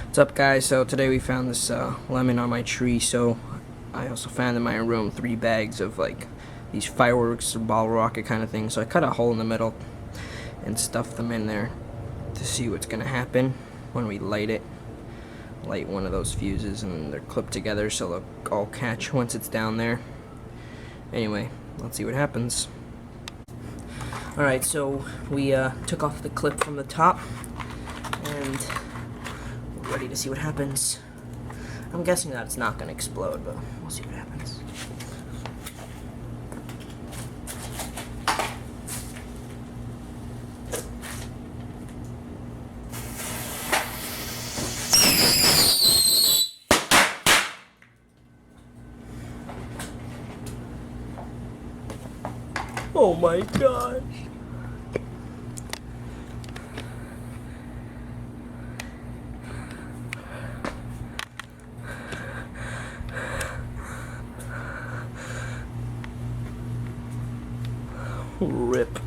What's up, guys? So today we found this lemon on my tree. So I also found in my room 3 bags of like these fireworks or ball rocket kind of thing. So I cut a hole in the middle and stuffed them in there to see what's gonna happen when we light it. Light one of those fuses, and they're clipped together so they'll all catch once it's down there. Anyway, let's see what happens. Alright, so we took off the clip from the top and we're ready to see what happens. I'm guessing that it's not going to explode, but we'll see what happens. Oh my gosh. RIP.